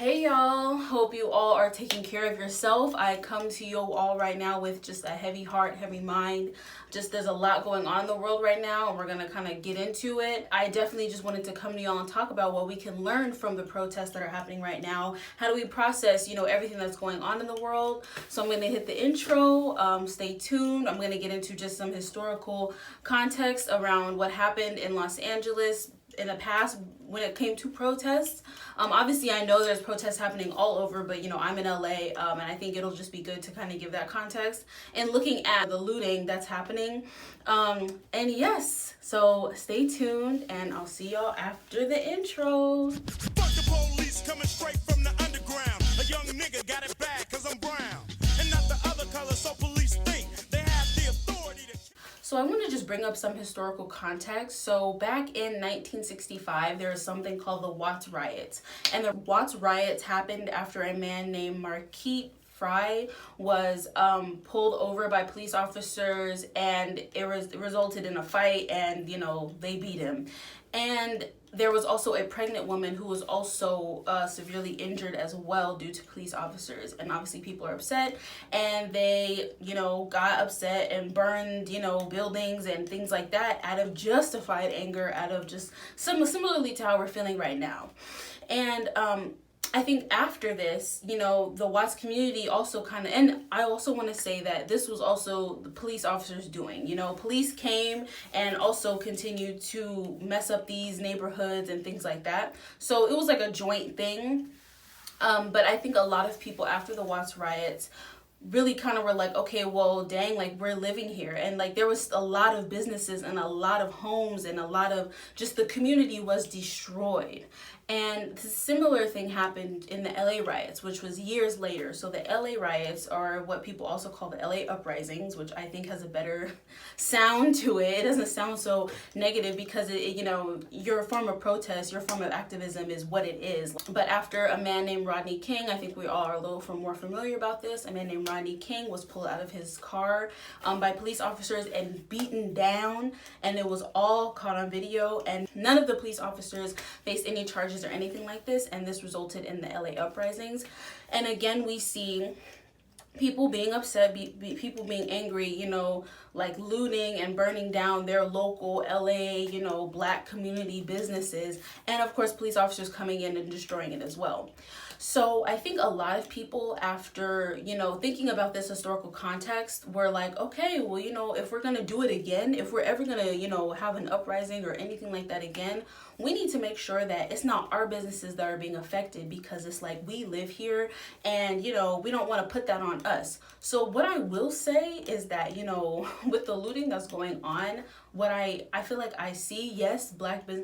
Hey y'all, hope you all are taking care of yourself. I come to you all right now with just a heavy heart, heavy mind. There's a lot going on in the world right now, and we're gonna kind of get into it. I definitely just wanted to come to y'all and talk about what we can learn from the protests that are happening right now. How do we process, everything that's going on in the world? So I'm gonna hit the intro, stay tuned. I'm gonna get into just some historical context around what happened in Los Angeles in the past when it came to protests. Obviously I know there's protests happening all over, but I'm in LA, and I think it'll just be good to kind of give that context and looking at the looting that's happening. And yes, so stay tuned and I'll see y'all after the intro. Fuck the police coming straight from the underground. A young nigga got it bad cause I'm brown and not the other color, so police think they have the authority to... So I want to just bring up some historical context. So back in 1965, there was something called the Watts riots. And the Watts riots happened after a man named Marquette Fry was pulled over by police officers, and it resulted in a fight, and they beat him. And there was also a pregnant woman who was also severely injured as well due to police officers. And obviously people are upset, and they got upset and burned buildings and things like that out of justified anger, out of just similarly to how we're feeling right now. And I think after this, the Watts community also and I also want to say that this was also the police officers doing. Police came and also continued to mess up these neighborhoods and things like that. So it was like a joint thing. But I think a lot of people after the Watts riots really kind of were like, okay, well, dang, like we're living here. And like there was a lot of businesses and a lot of homes and a lot of just the community was destroyed. And the similar thing happened in the LA riots, which was years later. So the LA riots are what people also call the LA uprisings, which I think has a better sound to it. It doesn't sound so negative because your form of protest, your form of activism is what it is. But after a man named Rodney King, I think we all are a little more familiar about this. A man named Rodney King was pulled out of his car by police officers and beaten down, and it was all caught on video, and none of the police officers faced any charges or anything like this, and this resulted in the LA uprisings. And again, we see people being upset, people being angry, like looting and burning down their local LA, black community businesses, and of course police officers coming in and destroying it as well. So I think a lot of people after, thinking about this historical context were like, okay, well, if we're going to do it again, if we're ever going to, have an uprising or anything like that again, we need to make sure that it's not our businesses that are being affected, because it's like we live here and, we don't want to put that on us. So what I will say is that, with the looting that's going on, what I feel like I see, yes,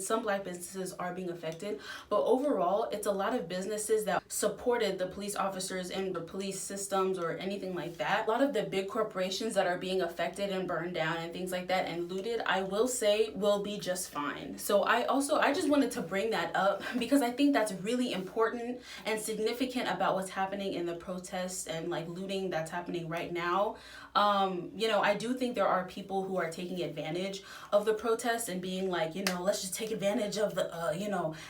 some black businesses are being affected, but overall, it's a lot of businesses that supported the police officers and the police systems or anything like that. A lot of the big corporations that are being affected and burned down and things like that and looted, I will say will be just fine. So I just wanted to bring that up because I think that's really important and significant about what's happening in the protests and like looting that's happening right now. I do think there are people who are taking advantage of the protests and being like, let's just take advantage of the,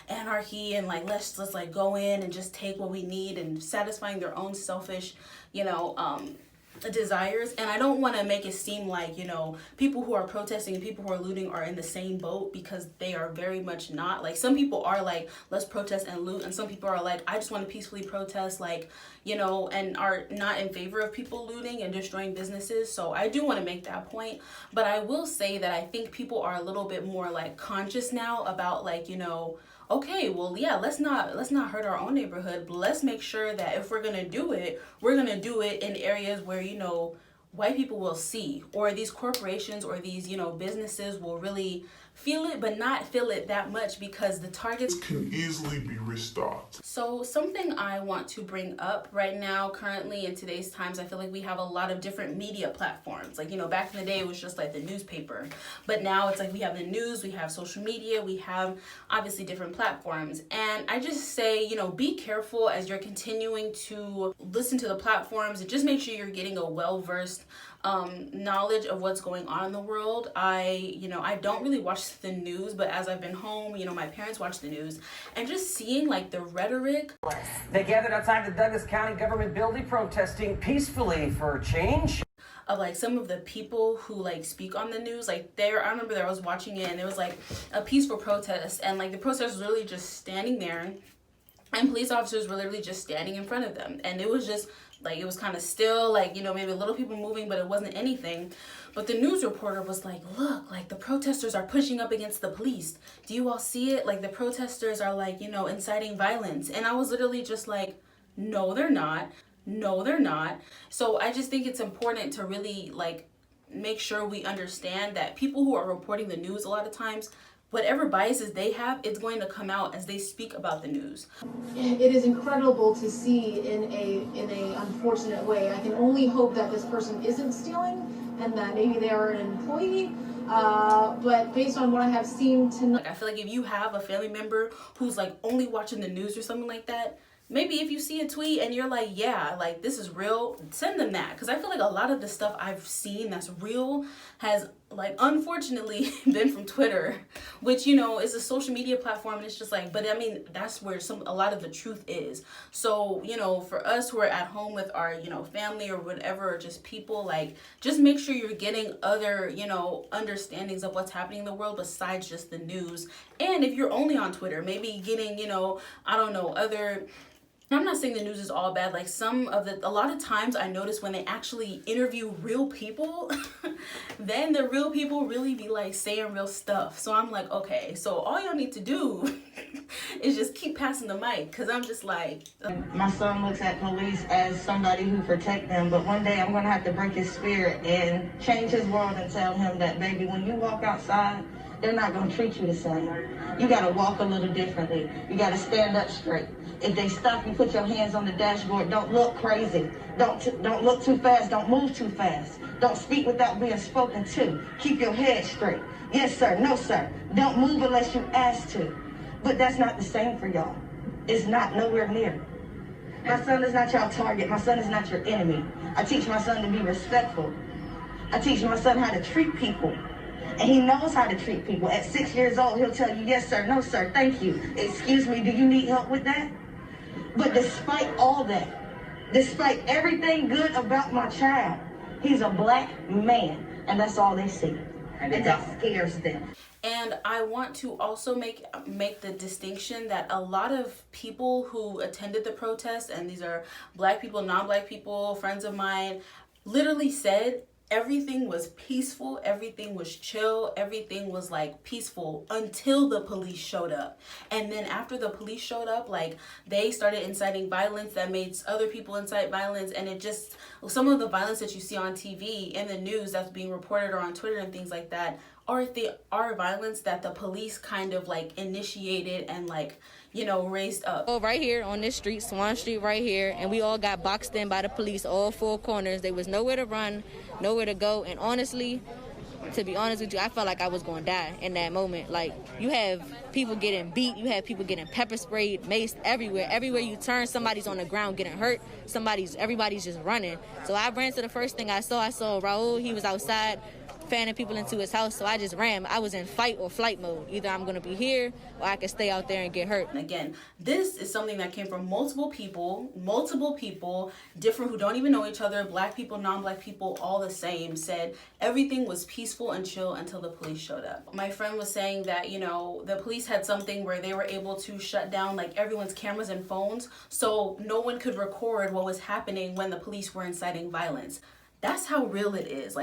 anarchy and like, let's like go in and just take what we need, and satisfying their own selfish, desires. And I don't want to make it seem like, people who are protesting and people who are looting are in the same boat, because they are very much not. Like some people are like, let's protest and loot, and some people are like, I just want to peacefully protest, like, and are not in favor of people looting and destroying businesses. So I do want to make that point, but I will say that I think people are a little bit more like conscious now about like, okay, well, yeah, let's not hurt our own neighborhood, but let's make sure that if we're going to do it, we're going to do it in areas where, white people will see, or these corporations or these, businesses will really feel it, but not feel it that much, because the targets can easily be restocked. So something I want to bring up right now, currently in today's times, I feel like we have a lot of different media platforms. Like, back in the day, it was just like the newspaper, but now it's like we have the news, we have social media, we have obviously different platforms. And I just say, be careful as you're continuing to listen to the platforms, and just make sure you're getting a well-versed knowledge of what's going on in the world. I don't really watch the news, but as I've been home, my parents watch the news, and just seeing like the rhetoric. They gathered outside the Douglas County government building protesting peacefully for change. Of like some of the people who like speak on the news, I remember that I was watching it, and there was like a peaceful protest, and like the protesters were literally just standing there, and police officers were literally just standing in front of them, and it was just like, it was kind of still, like, maybe a little people moving, but it wasn't anything. But the news reporter was like, look, like the protesters are pushing up against the police. Do you all see it? Like the protesters are like, inciting violence. And I was literally just like, no, they're not. No, they're not. So I just think it's important to really like make sure we understand that people who are reporting the news, a lot of times, whatever biases they have, it's going to come out as they speak about the news. It is incredible to see in a unfortunate way. I can only hope that this person isn't stealing and that maybe they are an employee. But based on what I have seen tonight, I feel like if you have a family member who's like only watching the news or something like that, maybe if you see a tweet and you're like, yeah, like this is real, send them that. Because I feel like a lot of the stuff I've seen that's real has like unfortunately been from Twitter, which is a social media platform, and it's just like, but I mean, that's where a lot of the truth is. So for us who are at home with our family or whatever, or just people, like just make sure you're getting other understandings of what's happening in the world besides just the news. And if you're only on Twitter, maybe getting I don't know, other. I'm not saying the news is all bad. Like a lot of times I notice when they actually interview real people, then the real people really be like saying real stuff. So I'm like, okay, so all y'all need to do is just keep passing the mic, because I'm just like. My son looks at police as somebody who protect them, but one day I'm going to have to break his spirit and change his world and tell him that, baby, when you walk outside, they're not going to treat you the same. You got to walk a little differently. You got to stand up straight. If they stop you, put your hands on the dashboard. Don't look crazy. Don't look too fast. Don't move too fast. Don't speak without being spoken to. Keep your head straight. Yes, sir. No, sir. Don't move unless you ask to. But that's not the same for y'all. It's not nowhere near. My son is not your target. My son is not your enemy. I teach my son to be respectful. I teach my son how to treat people. And he knows how to treat people. At 6 years old, he'll tell you, yes, sir, no, sir, thank you. Excuse me, do you need help with that? But despite all that, despite everything good about my child, he's a black man, and that's all they see. And that scares them. And I want to also make the distinction that a lot of people who attended the protest, and these are black people, non-black people, friends of mine, literally said everything was peaceful, everything was chill, everything was like peaceful until the police showed up. And then after the police showed up, like they started inciting violence that made other people incite violence. And it just, some of the violence that you see on TV and the news that's being reported or on Twitter and things like that are violence that the police kind of like initiated and like, raised up. Oh, right here on this street, Swan Street right here, and we all got boxed in by the police, all four corners. There was nowhere to run, nowhere to go, and honestly, to be honest with you, I felt like I was going to die in that moment. Like, you have people getting beat, you have people getting pepper sprayed, maced everywhere. Everywhere you turn, somebody's on the ground getting hurt, everybody's just running. So I ran to the first thing I saw Raul. He was outside fanning people into his house, so I just ran. I was in fight or flight mode. Either I'm going to be here or I can stay out there and get hurt. And again, this is something that came from multiple people, different, who don't even know each other, black people, non-black people, all the same, said everything was peaceful and chill until the police showed up. My friend was saying that, the police had something where they were able to shut down like everyone's cameras and phones, so no one could record what was happening when the police were inciting violence. That's how real it is.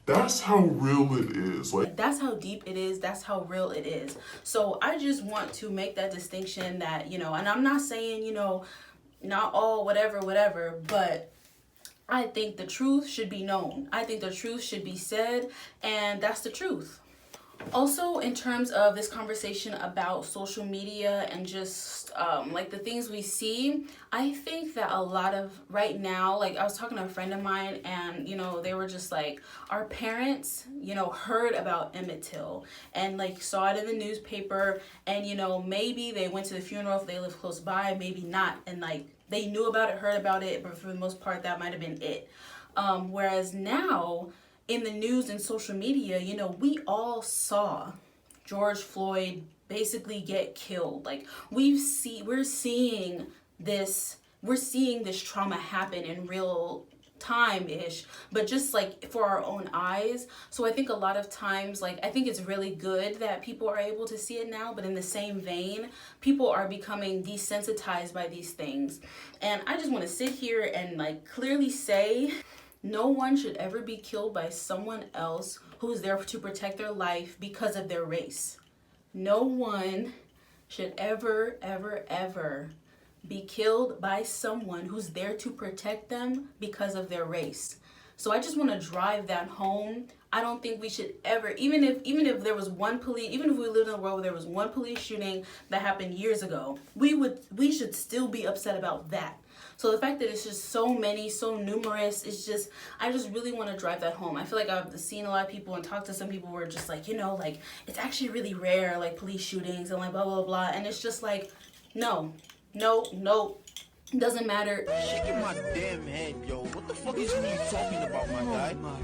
That's how real it is. That's how deep it is. That's how real it is. So I just want to make that distinction that, and I'm not saying, not all whatever, but I think the truth should be known. I think the truth should be said, and that's the truth. Also, in terms of this conversation about social media and just like the things we see, I think that a lot of right now, like I was talking to a friend of mine, and they were just like, our parents heard about Emmett Till and like saw it in the newspaper, and maybe they went to the funeral if they live close by, maybe not, and like they knew about it, heard about it, but for the most part that might have been it. Whereas now in the news and social media, you know, we all saw George Floyd basically get killed. Like we're seeing this trauma happen in real time-ish, but just like for our own eyes. So I think a lot of times, like, I think it's really good that people are able to see it now, but in the same vein, people are becoming desensitized by these things. And I just want to sit here and like clearly say, no one should ever be killed by someone else who's there to protect their life because of their race. No one should ever, ever, ever be killed by someone who's there to protect them because of their race. So I just want to drive that home. I don't think we should ever, even if there was one police, even if we lived in a world where there was one police shooting that happened years ago, we should still be upset about that. So the fact that it's just so many, so numerous, it's just, I just really want to drive that home. I feel like I've seen a lot of people and talked to some people who are just like, you know, like, it's actually really rare, like police shootings and like blah, blah, blah. And it's just like, no, doesn't matter. Shaking my damn head, yo. What the fuck is you talking about, my guy? No.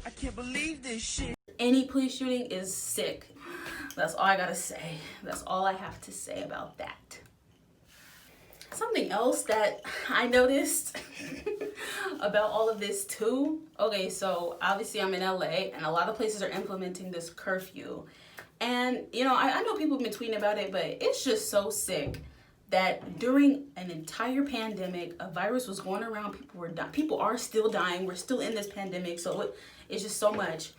I can't believe this shit. Any police shooting is sick. That's all I gotta say. That's all I have to say about that. Something else that I noticed about all of this too. Okay, so obviously I'm in LA and a lot of places are implementing this curfew. And, you know, I know people have been tweeting about it, but it's just so sick that during an entire pandemic, a virus was going around, people are still dying, we're still in this pandemic, so it's just so much.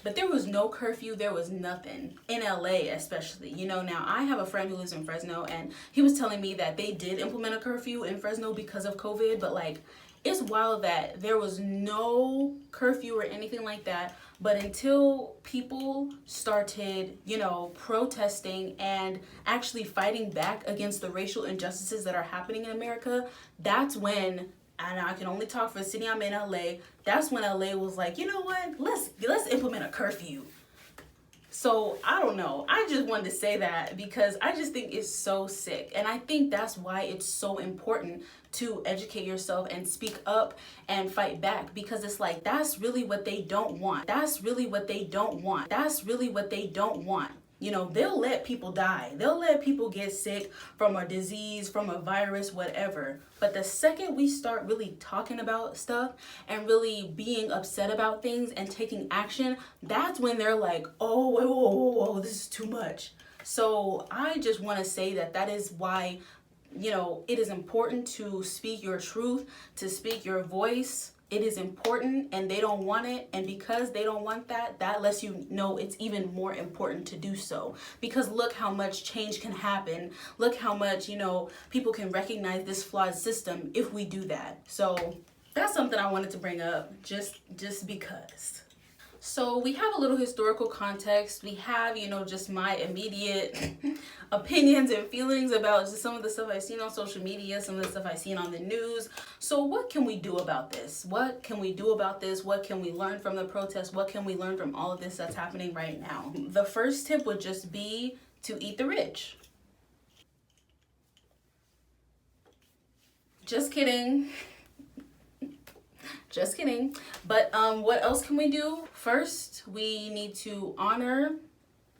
But there was no curfew, there was nothing, in LA especially. You know, now I have a friend who lives in Fresno, and he was telling me that they did implement a curfew in Fresno because of COVID, but like, it's wild that there was no curfew or anything like that. But until people started, you know, protesting and actually fighting back against the racial injustices that are happening in America, that's when, and I can only talk for the city I'm in, LA, that's when LA was like, you know what, let's implement a curfew. So I don't know. I just wanted to say that because I just think it's so sick. And I think that's why it's so important to educate yourself and speak up and fight back, because it's like, that's really what they don't want. That's really what they don't want. That's really what they don't want. You know, they'll let people die. They'll let people get sick from a disease, from a virus, whatever. But the second we start really talking about stuff and really being upset about things and taking action, that's when they're like, oh, whoa, this is too much. So I just want to say that is why, you know, it is important to speak your truth, to speak your voice. It is important, and they don't want it. And because they don't want that lets you know it's even more important to do so. Because look how much change can happen. Look how much, you know, people can recognize this flawed system if we do that. So that's something I wanted to bring up just because. So we have a little historical context. We have, you know, just my immediate opinions and feelings about just some of the stuff I've seen on social media, some of the stuff I've seen on the news. So what can we do about this? What can we do about this? What can we learn from the protests? What can we learn from all of this that's happening right now? The first tip would just be to eat the rich. Just kidding. Just kidding. But what else can we do? First, we need to honor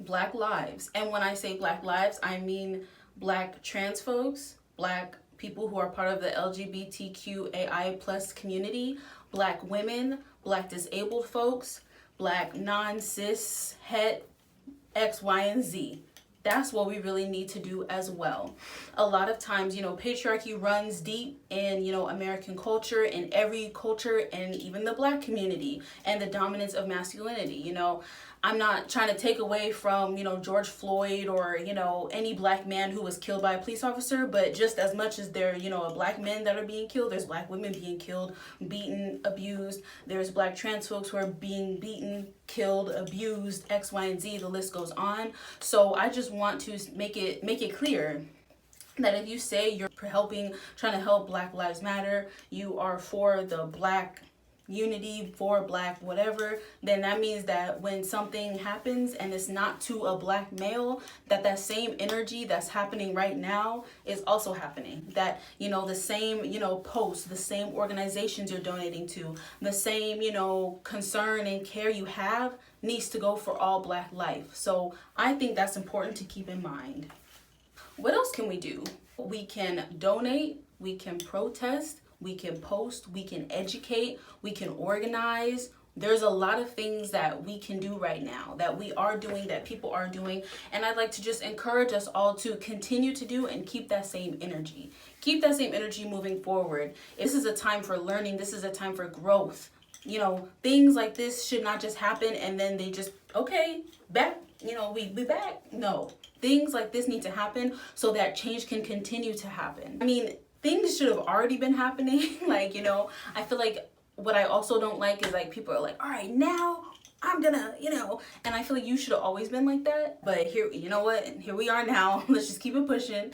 Black lives. And when I say Black lives, I mean Black trans folks, Black people who are part of the LGBTQAI plus community, Black women, Black disabled folks, Black non-cis, het, X, Y, and Z. That's what we really need to do as well. A lot of times, you know, patriarchy runs deep in, you know, American culture, in every culture, and even the Black community, and the dominance of masculinity. You know, I'm not trying to take away from, you know, George Floyd or, you know, any Black man who was killed by a police officer, but just as much as there, you know, Black men that are being killed, there's Black women being killed, beaten, abused. There's Black trans folks who are being beaten, killed, abused, X, Y, and Z, the list goes on. So I just want to make it clear that if you say you're trying to help Black Lives Matter, you are for the Black unity for Black whatever, then that means that when something happens and it's not to a Black male, that same energy that's happening right now is also happening. That, you know, the same, you know, posts, the same organizations you're donating to, the same, you know, concern and care you have needs to go for all Black life. So I think that's important to keep in mind. What else can we do? We can donate, we can protest, we can post, we can educate, we can organize. There's a lot of things that we can do right now, that we are doing, that people are doing. And I'd like to just encourage us all to continue to do and keep that same energy. Keep that same energy moving forward. This is a time for learning. This is a time for growth. You know, things like this should not just happen and then they just, okay, back, you know, we back. No, things like this need to happen so that change can continue to happen. I mean, things should have already been happening. Like, you know, I feel like what I also don't like is like people are like, all right, now I'm gonna, you know, and I feel like you should have always been like that. But here, you know what? Here we are now. Let's just keep it pushing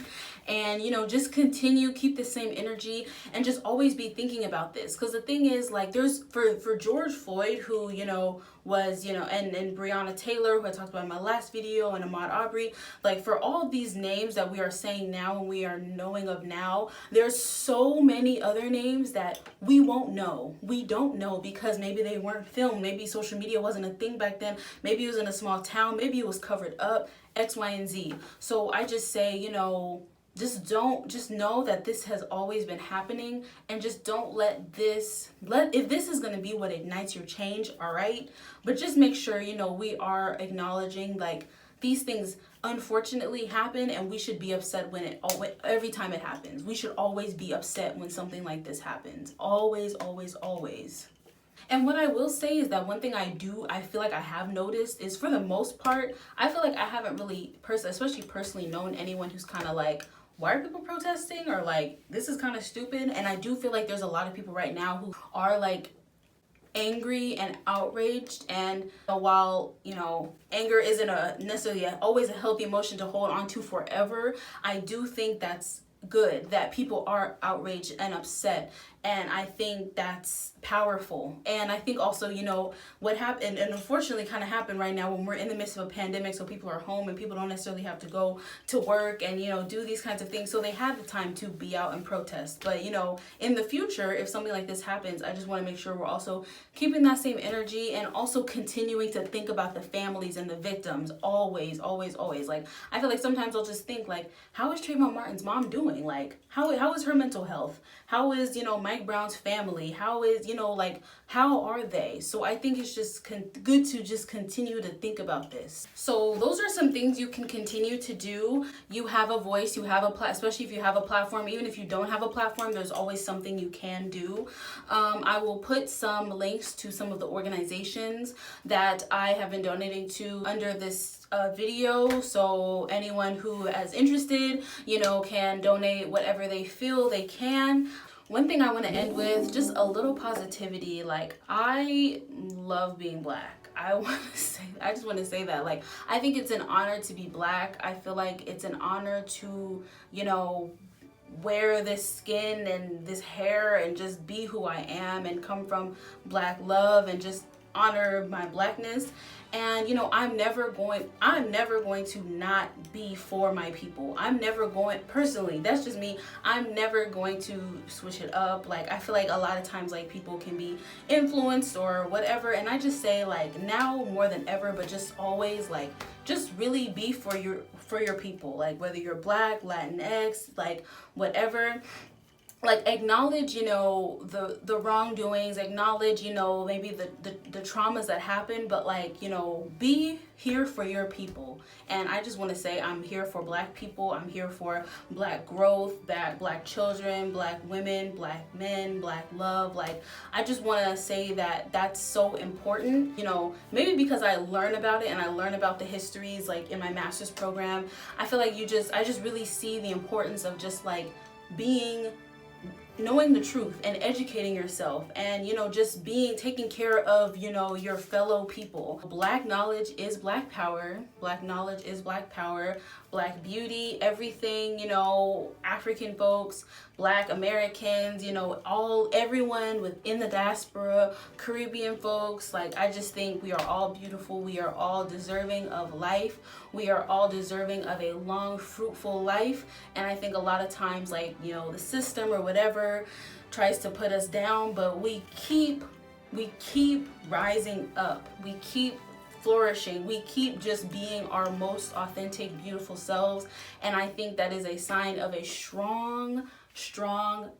and, you know, just continue, keep the same energy and just always be thinking about this. Because the thing is, like, there's for George Floyd, who, you know, was, you know, and Breonna Taylor, who I talked about in my last video, and Ahmaud Arbery, like for all these names that we are saying now and we are knowing of now, there's so many other names that we won't know. We don't know because maybe they weren't filmed. Maybe social media wasn't a thing back then. Maybe it was in a small town. Maybe it was covered up, X, Y, and Z. So I just say, you know, just know that this has always been happening and just don't let if this is going to be what ignites your change, all right, but just make sure, you know, we are acknowledging like these things unfortunately happen and we should be upset every time it happens. We should always be upset when something like this happens. Always, always, always. And what I will say is that one thing I feel like I have noticed is, for the most part, I feel like I haven't really especially personally known anyone who's kind of like, why are people protesting? Or like, this is kind of stupid. And I do feel like there's a lot of people right now who are like angry and outraged. And while, you know, anger isn't necessarily always a healthy emotion to hold on to forever, I do think that's good that people are outraged and upset, and I think that's powerful. And I think also, you know, what happened, and unfortunately kind of happened right now when we're in the midst of a pandemic, so people are home and people don't necessarily have to go to work and, you know, do these kinds of things, so they have the time to be out and protest. But, you know, in the future, if something like this happens, I just want to make sure we're also keeping that same energy and also continuing to think about the families and the victims. Always, always, always. Like, I feel like sometimes I'll just think like, how is Trayvon Martin's mom doing? Like, how is her mental health? How is, you know, Mike Brown's family? How is, you know, like, how are they? So I think it's just good to just continue to think about this. So those are some things you can continue to do. You have a voice, you have especially if you have a platform. Even if you don't have a platform, there's always something you can do. I will put some links to some of the organizations that I have been donating to under this video, so anyone who is interested, you know, can donate whatever they feel they can. One thing I want to end with, just a little positivity. Like, I love being Black. I just want to say that, like, I think it's an honor to be Black. I feel like it's an honor to, you know, wear this skin and this hair and just be who I am and come from Black love and just honor my Blackness. And, you know, I'm never going to not be for my people. Personally, that's just me, I'm never going to switch it up. Like, I feel like a lot of times, like, people can be influenced or whatever, and I just say, like, now more than ever, but just always, like, just really be for your people. Like, whether you're Black, Latinx, like, whatever. Like, acknowledge, you know, the wrongdoings, acknowledge, you know, maybe the traumas that happen, but, like, you know, be here for your people. And I just want to say, I'm here for Black people. I'm here for Black growth, Black children, Black women, Black men, Black love. Like, I just want to say that that's so important, you know, maybe because I learn about it and I learn about the histories, like, in my master's program. I feel like I just really see the importance of just, like, knowing the truth and educating yourself, and, you know, just taking care of, you know, your fellow people. Black knowledge is Black power. Black knowledge is Black power. Black beauty, everything, you know, African folks, Black Americans, you know, everyone within the diaspora, Caribbean folks. Like, I just think we are all beautiful. We are all deserving of life. We are all deserving of a long, fruitful life. And I think a lot of times, like, you know, the system or whatever tries to put us down, but we keep rising up. We keep flourishing. We keep just being our most authentic, beautiful selves. And I think that is a sign of a strong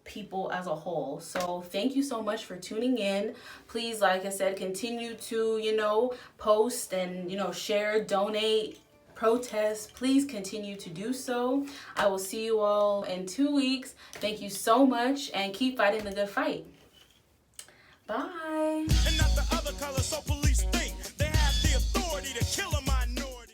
people as a whole. So thank you so much for tuning in. Please, like I said, continue to, you know, post and, you know, share, donate, protest. Please continue to do so. I will see you all in 2 weeks. Thank you so much, and keep fighting the good fight. Bye. And not the other color, so police think they have the authority to kill 'em.